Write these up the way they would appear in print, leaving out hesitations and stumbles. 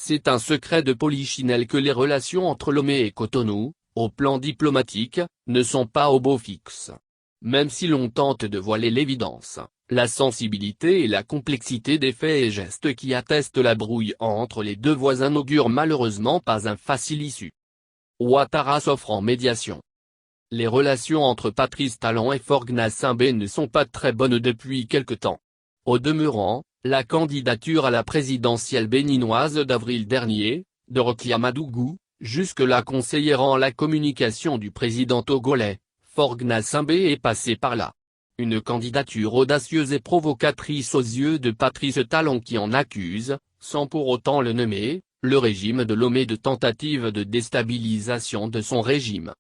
C'est un secret de polichinelle que les relations entre Lomé et Cotonou, au plan diplomatique, ne sont pas au beau fixe. Même si l'on tente de voiler l'évidence, la sensibilité et la complexité des faits et gestes qui attestent la brouille entre les deux voisins n'augurent malheureusement pas un facile issue. Ouattara s'offre en médiation. Les relations entre Patrice Talon et Faure Gnassingbé ne sont pas très bonnes depuis quelque temps. Au demeurant, la candidature à la présidentielle béninoise d'avril dernier, de Roch Madougou, jusque-là conseillère en la communication du président togolais, Faure Gnassingbé est passé par là. Une candidature audacieuse et provocatrice aux yeux de Patrice Talon qui en accuse, sans pour autant le nommer, le régime de Lomé de tentative de déstabilisation de son régime.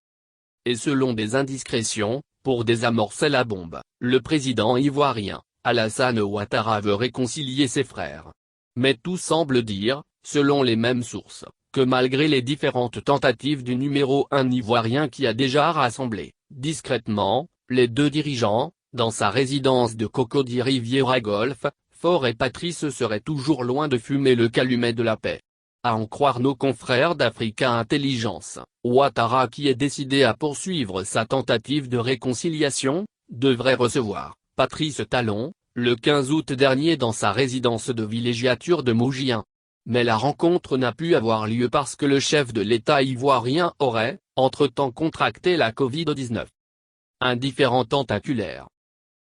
Et selon des indiscrétions, pour désamorcer la bombe, le président ivoirien, Alassane Ouattara veut réconcilier ses frères. Mais tout semble dire, selon les mêmes sources, que malgré les différentes tentatives du numéro 1 ivoirien qui a déjà rassemblé, discrètement, les deux dirigeants, dans sa résidence de Cocody Riviera Golf, Faure et Patrice seraient toujours loin de fumer le calumet de la paix. À en croire nos confrères d'Africa Intelligence, Ouattara qui est décidé à poursuivre sa tentative de réconciliation, devrait recevoir Patrice Talon, le 15 août dernier dans sa résidence de villégiature de Mougien. Mais la rencontre n'a pu avoir lieu parce que le chef de l'État ivoirien aurait, entre-temps contracté la Covid-19. Un différend tentaculaire.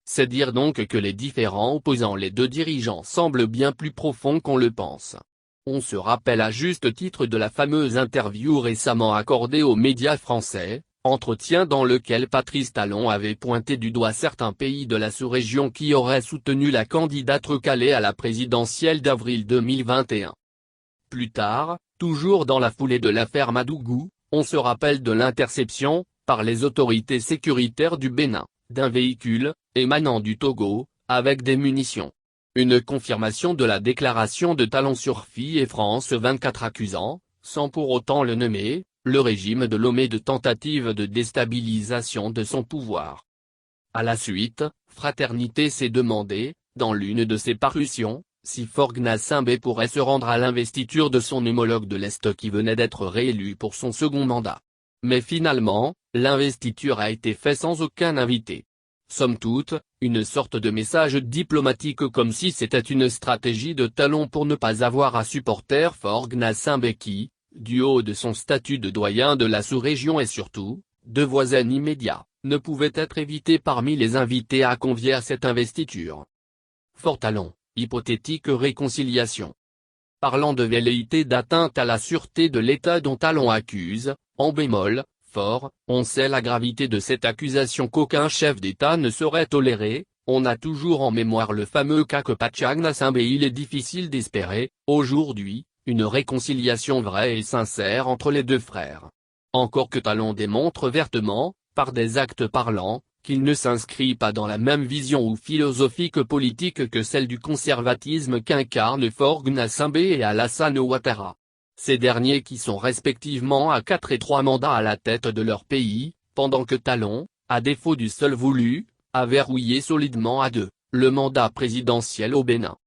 C'est dire donc que les différends opposant les deux dirigeants semblent bien plus profonds qu'on le pense. On se rappelle à juste titre de la fameuse interview récemment accordée aux médias français, entretien dans lequel Patrice Talon avait pointé du doigt certains pays de la sous-région qui auraient soutenu la candidate recalée à la présidentielle d'avril 2021. Plus tard, toujours dans la foulée de l'affaire Madougou, on se rappelle de l'interception, par les autorités sécuritaires du Bénin, d'un véhicule, émanant du Togo, avec des munitions. Une confirmation de la déclaration de Talon sur FI et France 24 accusant, sans pour autant le nommer, le régime de Lomé de tentative de déstabilisation de son pouvoir. À la suite, Fraternité s'est demandé, dans l'une de ses parutions, si Faure Gnassingbé pourrait se rendre à l'investiture de son homologue de l'Est qui venait d'être réélu pour son second mandat. Mais finalement, l'investiture a été faite sans aucun invité. Somme toute, une sorte de message diplomatique comme si c'était une stratégie de Talon pour ne pas avoir à supporter Faure Gnassingbé qui, du haut de son statut de doyen de la sous-région et surtout, de voisin immédiat, ne pouvait être évité parmi les invités à convier à cette investiture. Faure Talon, hypothétique réconciliation. Parlant de velléité d'atteinte à la sûreté de l'État dont Talon accuse, en bémol, Faure, on sait la gravité de cette accusation qu'aucun chef d'État ne saurait tolérer, on a toujours en mémoire le fameux cas que Patrice Gnassingbé. Il est difficile d'espérer, aujourd'hui, une réconciliation vraie et sincère entre les deux frères. Encore que Talon démontre vertement, par des actes parlants, qu'il ne s'inscrit pas dans la même vision ou philosophie politique que celle du conservatisme qu'incarnent Faure Gnassingbé et Alassane Ouattara. Ces derniers qui sont respectivement à 4 et 3 mandats à la tête de leur pays, pendant que Talon, à défaut du seul voulu, a verrouillé solidement à 2, le mandat présidentiel au Bénin.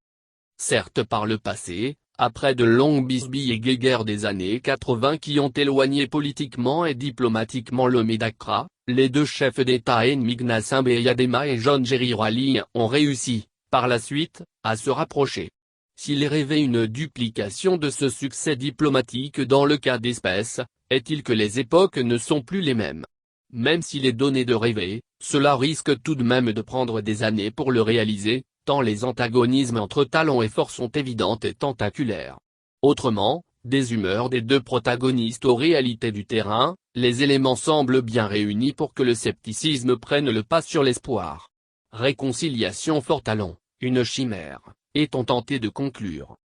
Certes par le passé, après de longues bisbilles et guéguerres des années 80 qui ont éloigné politiquement et diplomatiquement Lomé d'Accra, les deux chefs d'État ennemis Gnassingbé Eyadema et John Jerry Rawlings ont réussi, par la suite, à se rapprocher. S'il rêvait une duplication de ce succès diplomatique dans le cas d'espèce, est-il que les époques ne sont plus les mêmes? Même s'il est donné de rêver, cela risque tout de même de prendre des années pour le réaliser, tant les antagonismes entre Talon et Faure sont évidentes et tentaculaires. Autrement, des humeurs des deux protagonistes aux réalités du terrain, les éléments semblent bien réunis pour que le scepticisme prenne le pas sur l'espoir. Réconciliation Faure Talon, une chimère, est-on tenté de conclure.